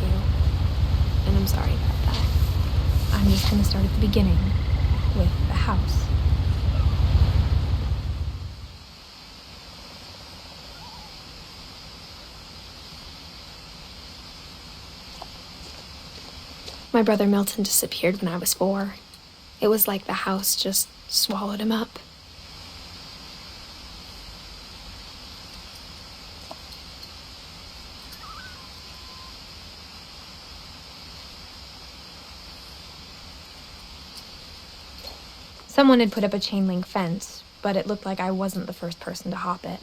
to you. And I'm sorry about that. I'm just gonna start at the beginning, with the house. My brother Milton disappeared when I was 4. It was like the house just swallowed him up. Someone had put up a chain link fence, but it looked like I wasn't the first person to hop it.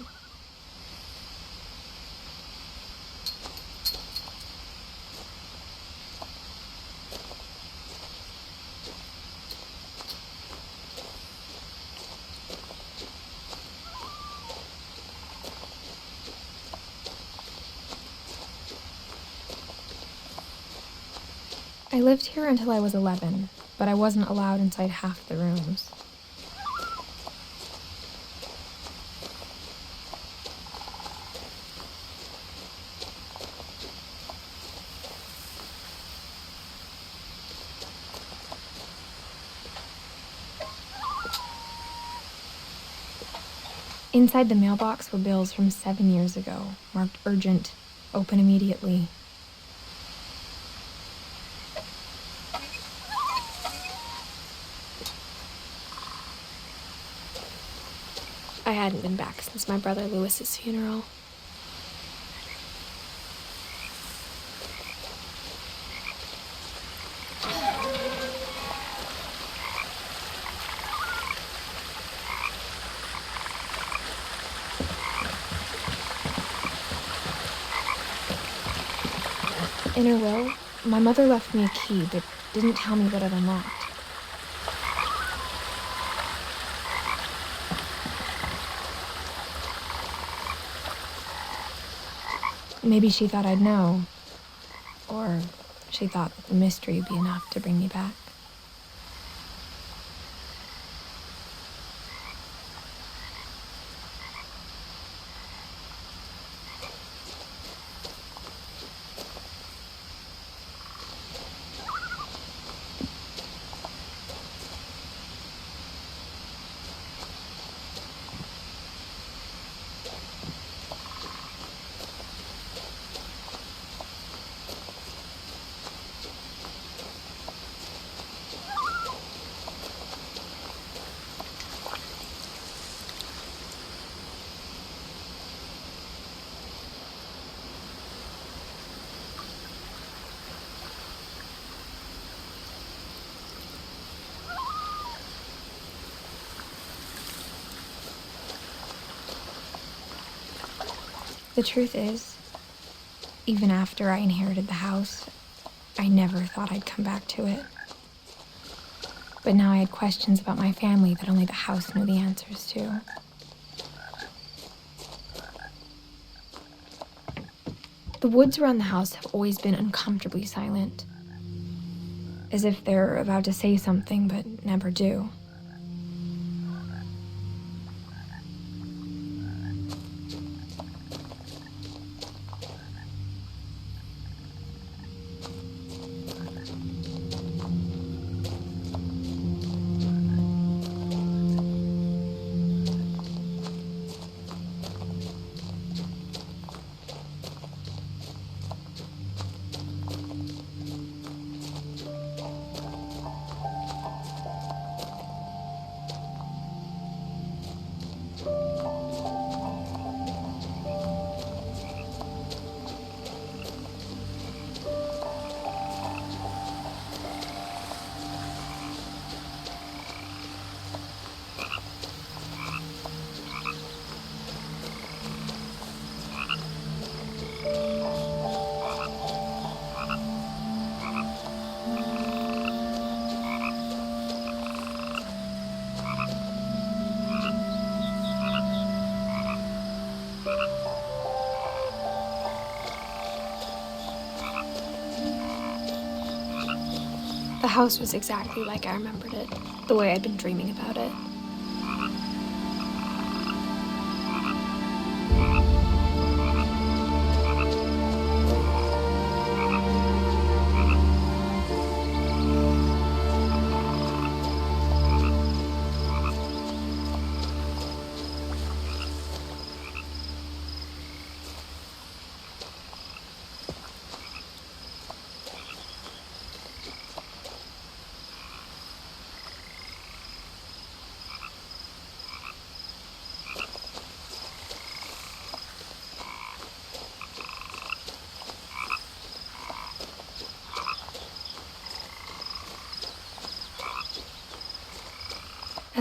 I lived here until I was 11, but I wasn't allowed inside half the rooms. Inside the mailbox were bills from 7 years ago, marked urgent, open immediately. I hadn't been back since my brother Lewis's funeral. In her will, my mother left me a key, but didn't tell me what it unlocked. Maybe she thought I'd know, or she thought that the mystery would be enough to bring me back. The truth is, even after I inherited the house, I never thought I'd come back to it. But now I had questions about my family that only the house knew the answers to. The woods around the house have always been uncomfortably silent, as if they're about to say something but never do. The house was exactly like I remembered it, the way I'd been dreaming about it.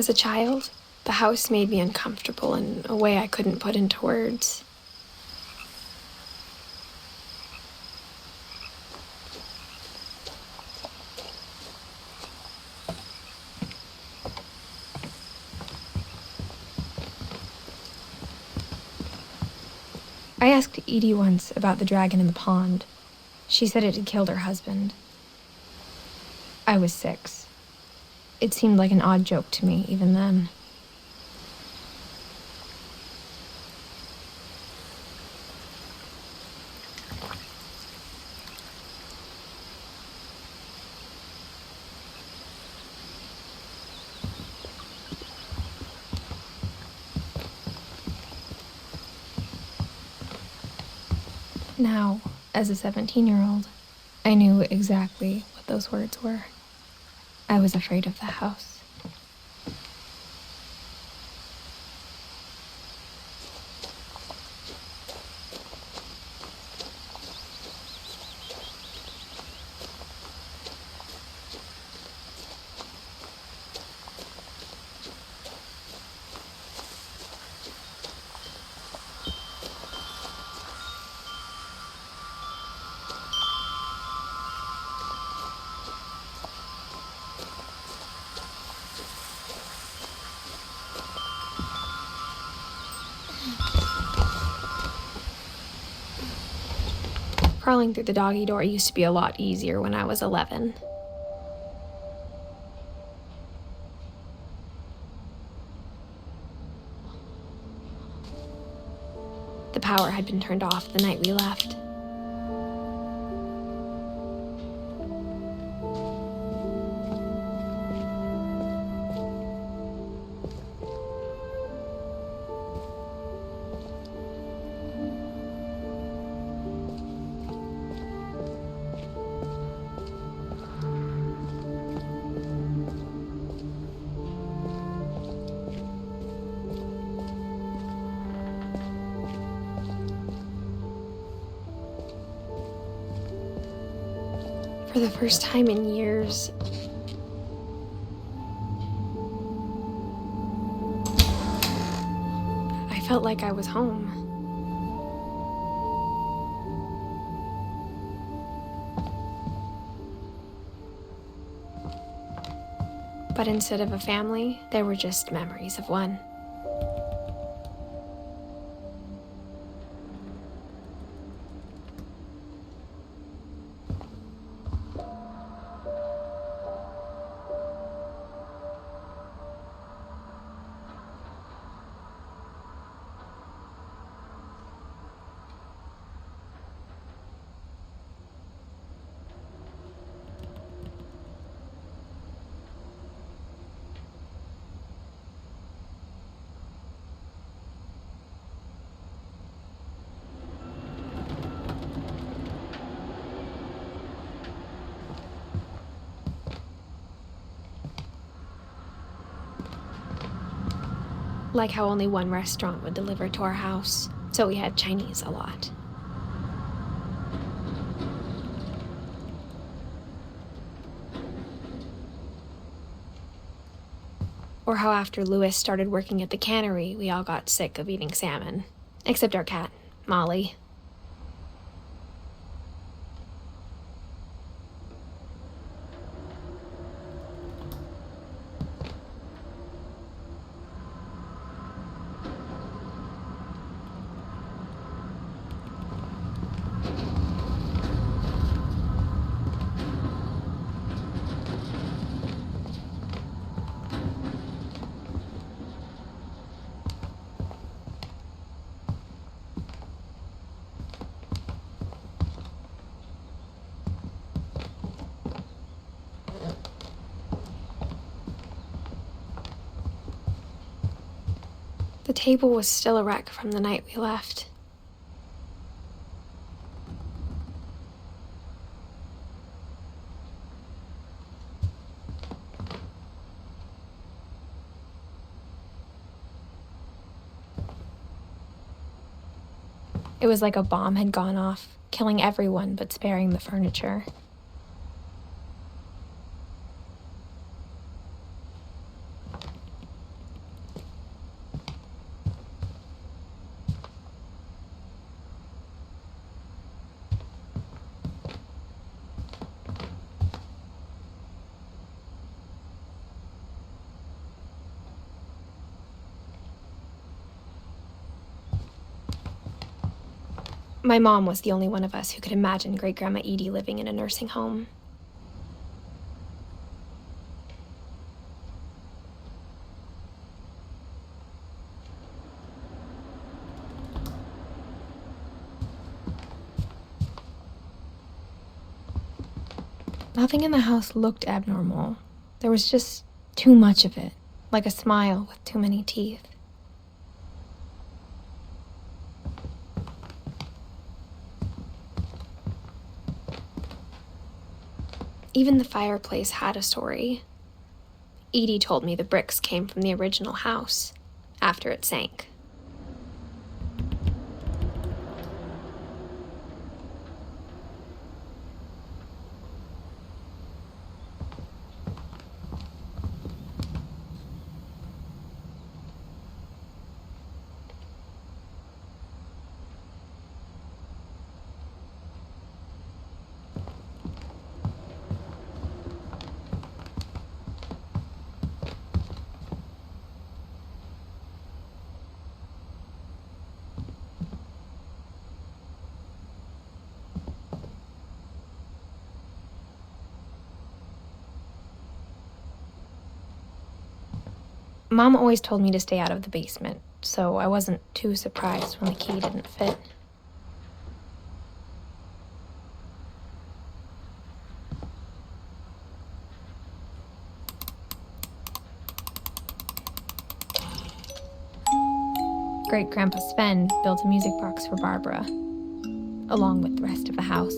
As a child, the house made me uncomfortable in a way I couldn't put into words. I asked Edie once about the dragon in the pond. She said it had killed her husband. I was 6. It seemed like an odd joke to me even then. Now, as a 17-year-old, I knew exactly what those words were. I was afraid of the house. Crawling through the doggy door used to be a lot easier when I was 11. The power had been turned off the night we left. For the first time in years, I felt like I was home. But instead of a family, there were just memories of one. Like how only one restaurant would deliver to our house, so we had Chinese a lot. Or how after Louis started working at the cannery, we all got sick of eating salmon. Except our cat, Molly. The table was still a wreck from the night we left. It was like a bomb had gone off, killing everyone but sparing the furniture. My mom was the only one of us who could imagine Great-Grandma Edie living in a nursing home. Nothing in the house looked abnormal. There was just too much of it, like a smile with too many teeth. Even the fireplace had a story. Edie told me the bricks came from the original house, after it sank. Mom always told me to stay out of the basement, so I wasn't too surprised when the key didn't fit. Great-Grandpa Sven built a music box for Barbara, along with the rest of the house.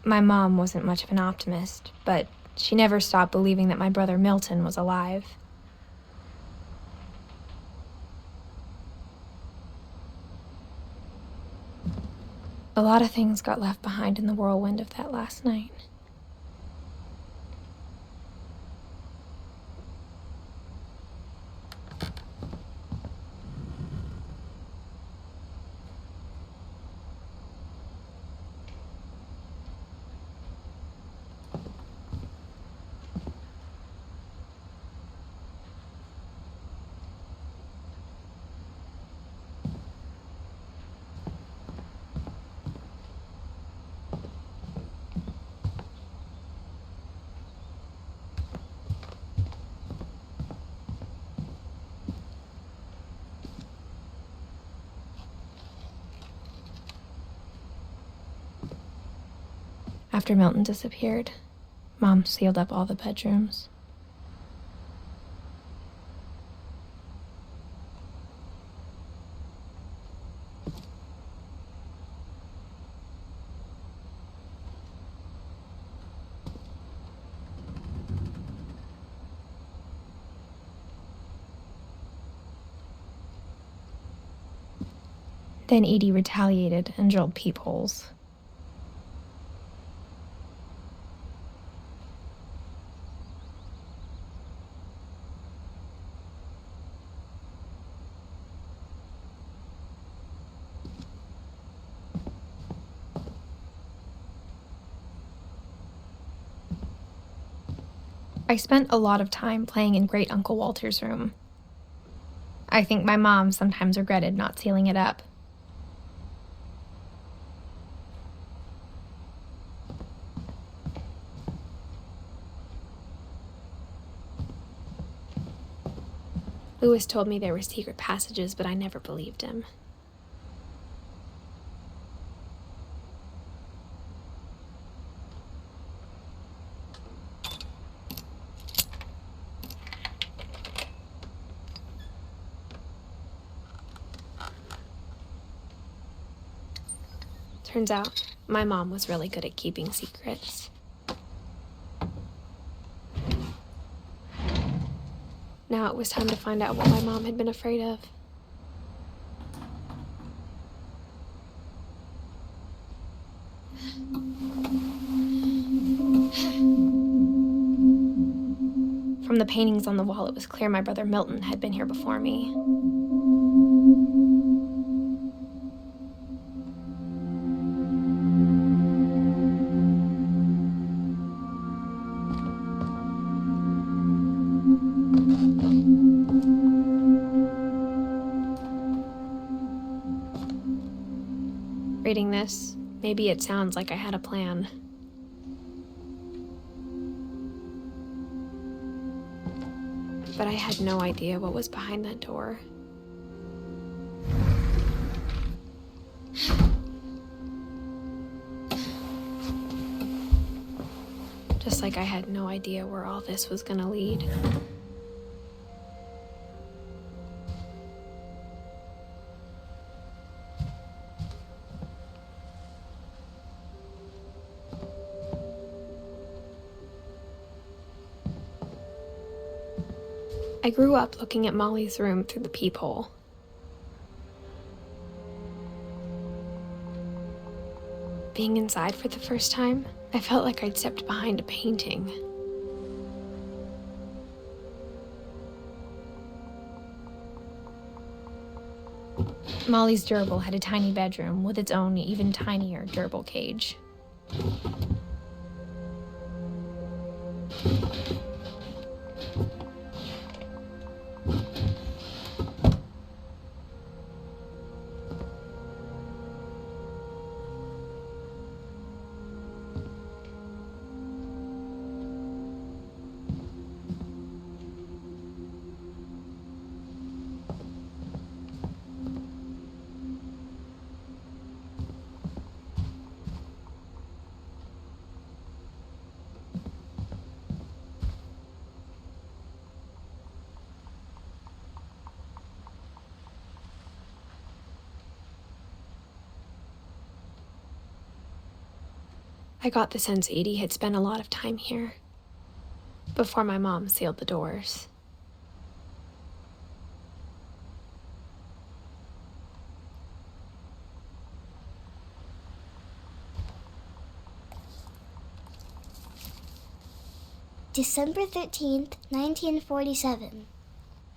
My mom wasn't much of an optimist, but she never stopped believing that my brother Milton was alive. A lot of things got left behind in the whirlwind of that last night. After Milton disappeared, Mom sealed up all the bedrooms. Then Edie retaliated and drilled peepholes. I spent a lot of time playing in Great Uncle Walter's room. I think my mom sometimes regretted not sealing it up. Louis told me there were secret passages, but I never believed him. Turns out, my mom was really good at keeping secrets. Now it was time to find out what my mom had been afraid of. From the paintings on the wall, it was clear my brother Milton had been here before me. Reading this, maybe it sounds like I had a plan. But I had no idea what was behind that door. Just like I had no idea where all this was gonna lead. I grew up looking at Molly's room through the peephole. Being inside for the first time, I felt like I'd stepped behind a painting. Molly's gerbil had a tiny bedroom with its own even tinier gerbil cage. I got the sense Edie had spent a lot of time here, before my mom sealed the doors. December 13th, 1947.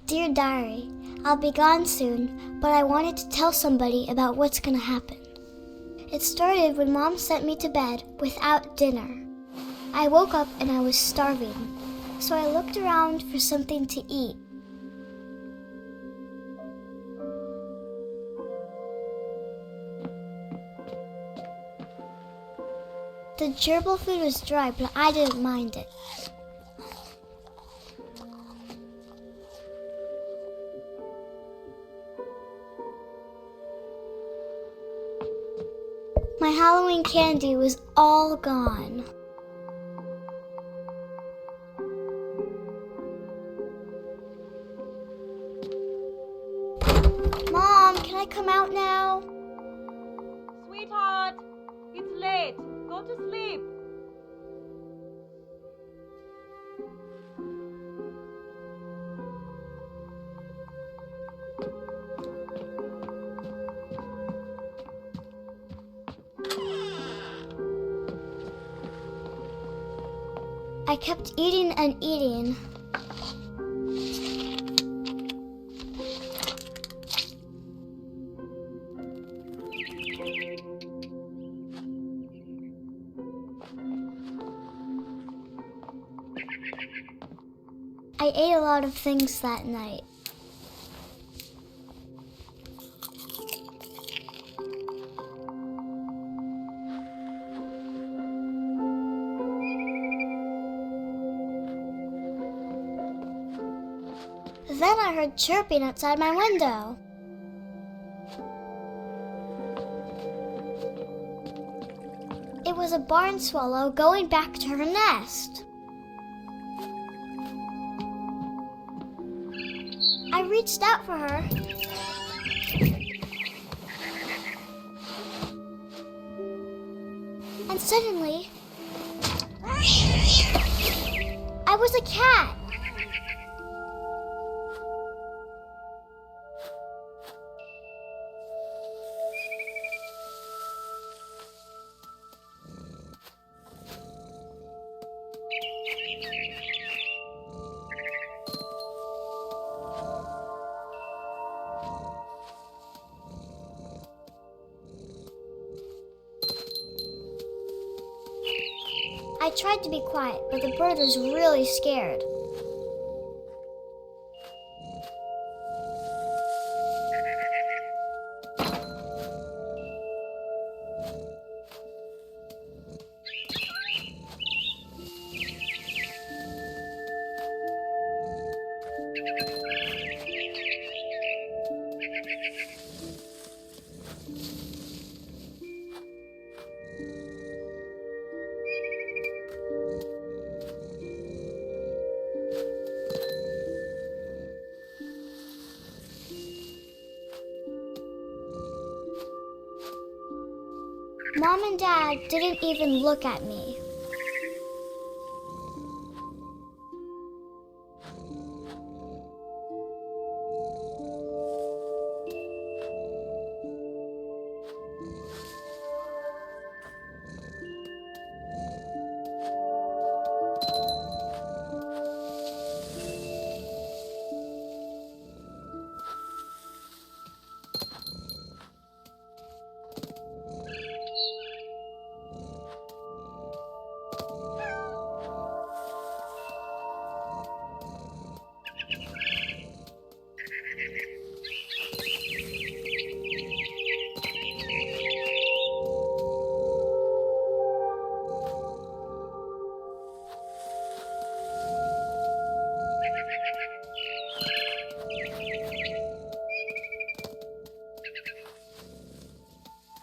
Dear Diary, I'll be gone soon, but I wanted to tell somebody about what's gonna happen. It started when Mom sent me to bed without dinner. I woke up and I was starving, so I looked around for something to eat. The gerbil food was dry, but I didn't mind it. My Halloween candy was all gone. Mom, can I come out now? Sweetheart, it's late. Go to sleep. I kept eating and eating. I ate a lot of things that night. Then I heard chirping outside my window. It was a barn swallow going back to her nest. I reached out for her. Suddenly, I was a cat. I tried to be quiet, but the bird was really scared. Mom and Dad didn't even look at me.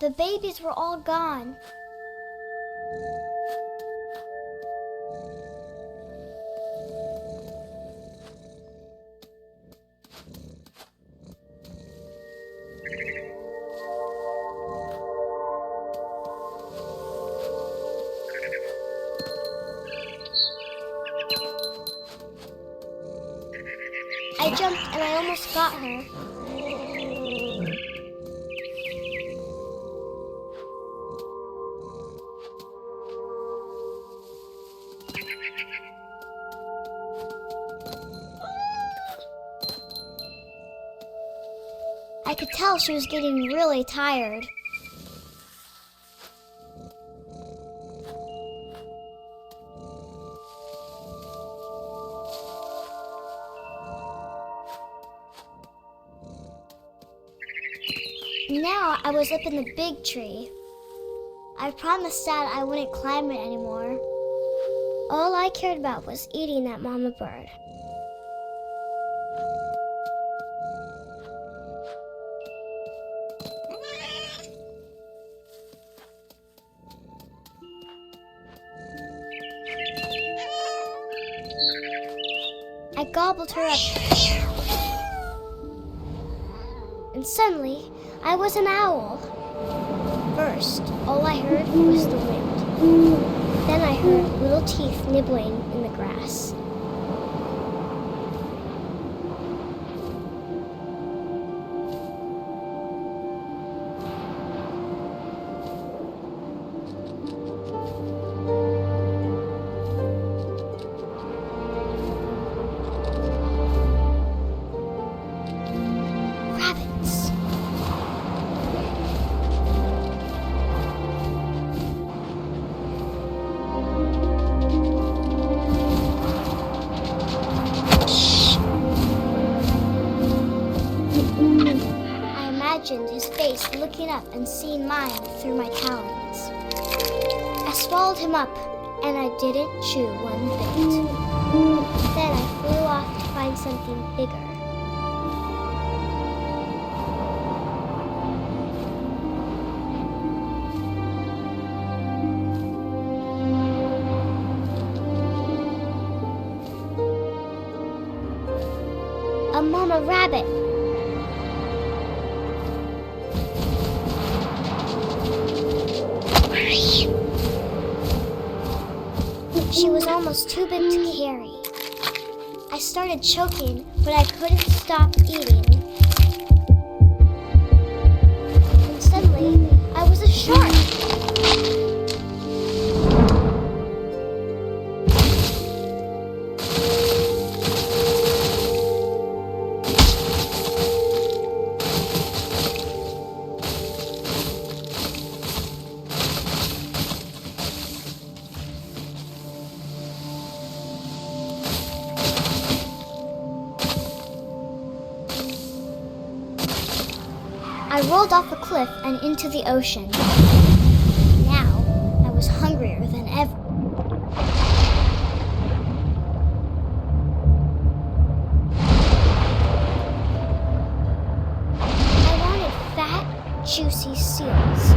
The babies were all gone. I jumped and I almost got her. I could tell she was getting really tired. Now I was up in the big tree. I promised Dad I wouldn't climb it anymore. All I cared about was eating that mama bird. I gobbled her up. And suddenly, I was an owl. First, all I heard was the wind. Then I heard little teeth nibbling in the grass. Rabbits. I imagined his face looking up and seeing mine through my talons. I swallowed him up, and I didn't chew one bit. Then I flew off to find something bigger. A mama rabbit. She was almost too big to carry. I started choking, but I couldn't stop eating. And suddenly, I was a shark. I rolled off a cliff and into the ocean. Now, I was hungrier than ever. I wanted fat, juicy seals.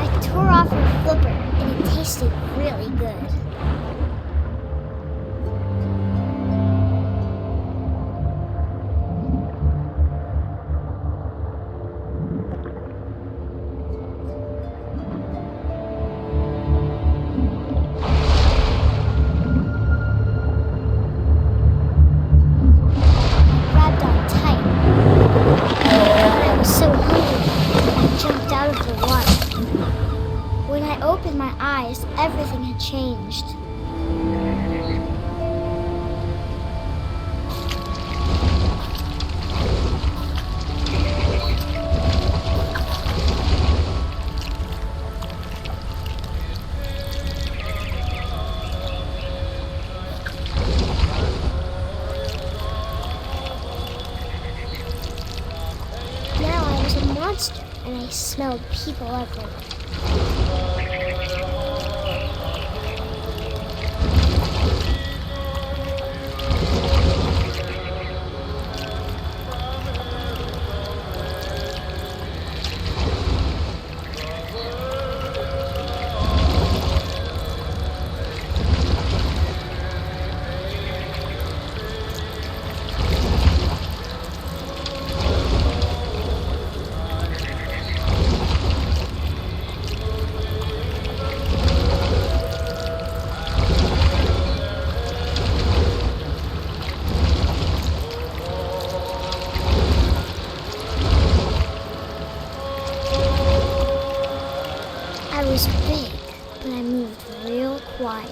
I tore off her flipper, and it tasted really good. Everything had changed. Now I was a monster, and I smelled people everywhere. I was big, but I moved real quiet.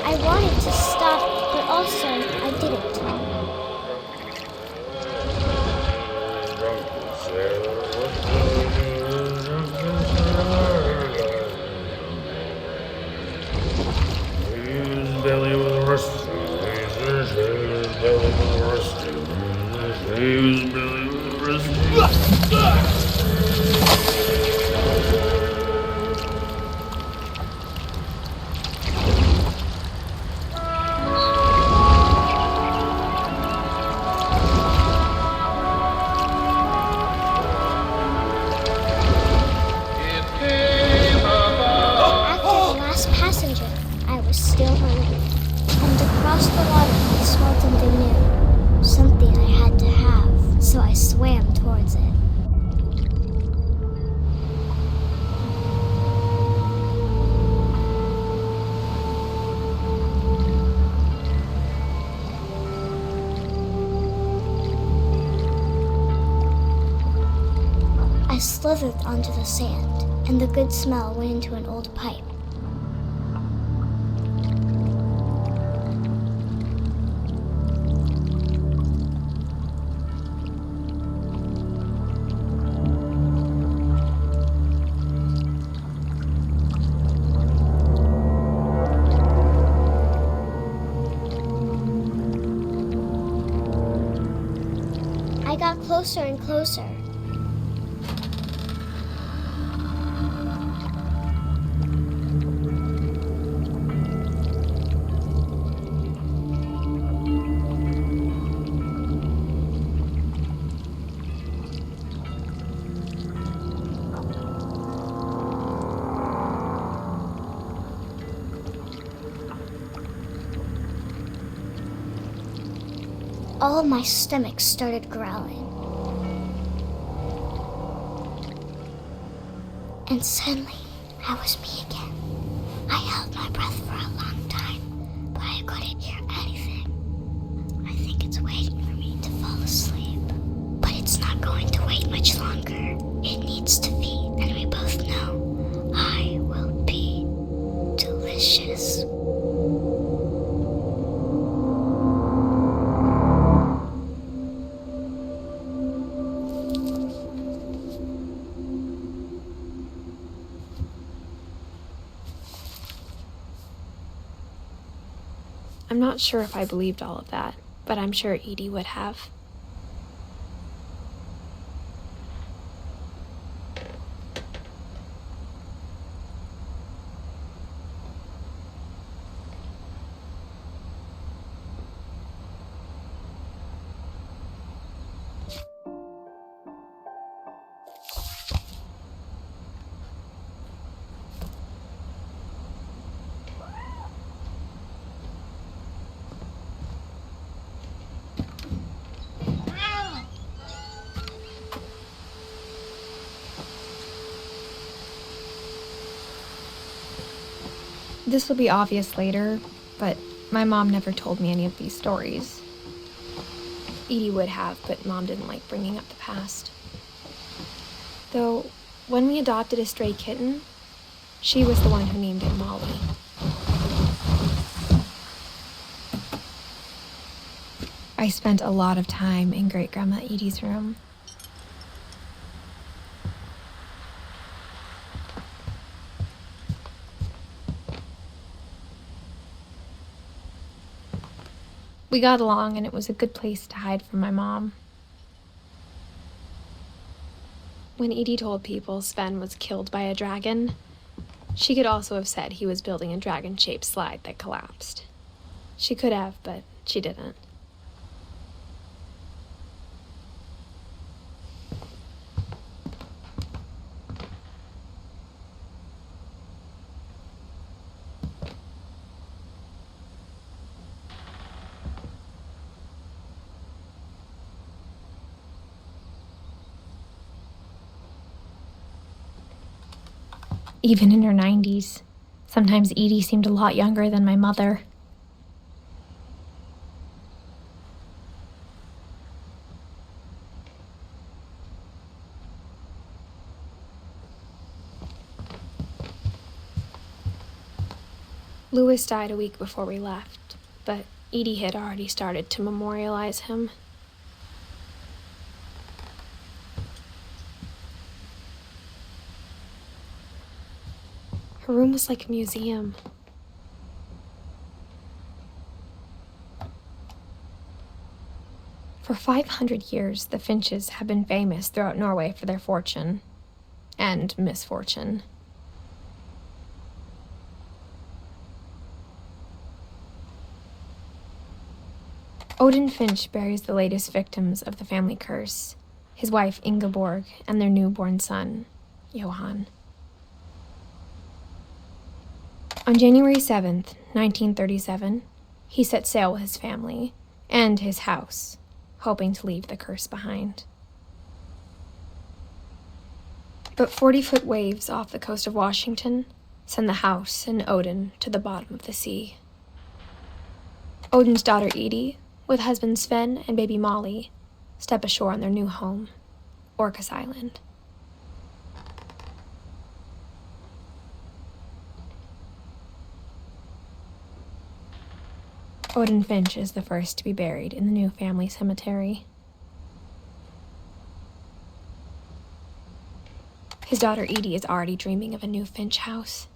I wanted to stop, but also I didn't. Belly with a rusty, belly with a rusty, belly with a rusty. Still hungry, and across the water I smelled something new, something I had to have, so I swam towards it. I slithered onto the sand, and the good smell went into an old pipe. I got closer and closer. all of my stomach started growling. And suddenly, I was me again. I held my breath for a long time, but I couldn't hear anything. I think it's waiting for me to fall asleep. But it's not going to wait much longer. It needs to feed, and we both know I will be delicious. I'm not sure if I believed all of that, but I'm sure Edie would have. This will be obvious later, but my mom never told me any of these stories. Edie would have, but Mom didn't like bringing up the past. Though, when we adopted a stray kitten, she was the one who named it Molly. I spent a lot of time in Great-Grandma Edie's room. We got along, and it was a good place to hide from my mom. When Edie told people Sven was killed by a dragon, she could also have said he was building a dragon-shaped slide that collapsed. She could have, but she didn't. Even in her 90s, sometimes Edie seemed a lot younger than my mother. Louis died a week before we left, but Edie had already started to memorialize him. Her room was like a museum. For 500 years, the Finches have been famous throughout Norway for their fortune and misfortune. Odin Finch buries the latest victims of the family curse, his wife Ingeborg and their newborn son, Johan. On January 7th, 1937, he set sail with his family and his house, hoping to leave the curse behind. But 40-foot waves off the coast of Washington send the house and Odin to the bottom of the sea. Odin's daughter Edie, with husband Sven and baby Molly, step ashore on their new home, Orcas Island. Odin Finch is the first to be buried in the new family cemetery. His daughter Edie is already dreaming of a new Finch house.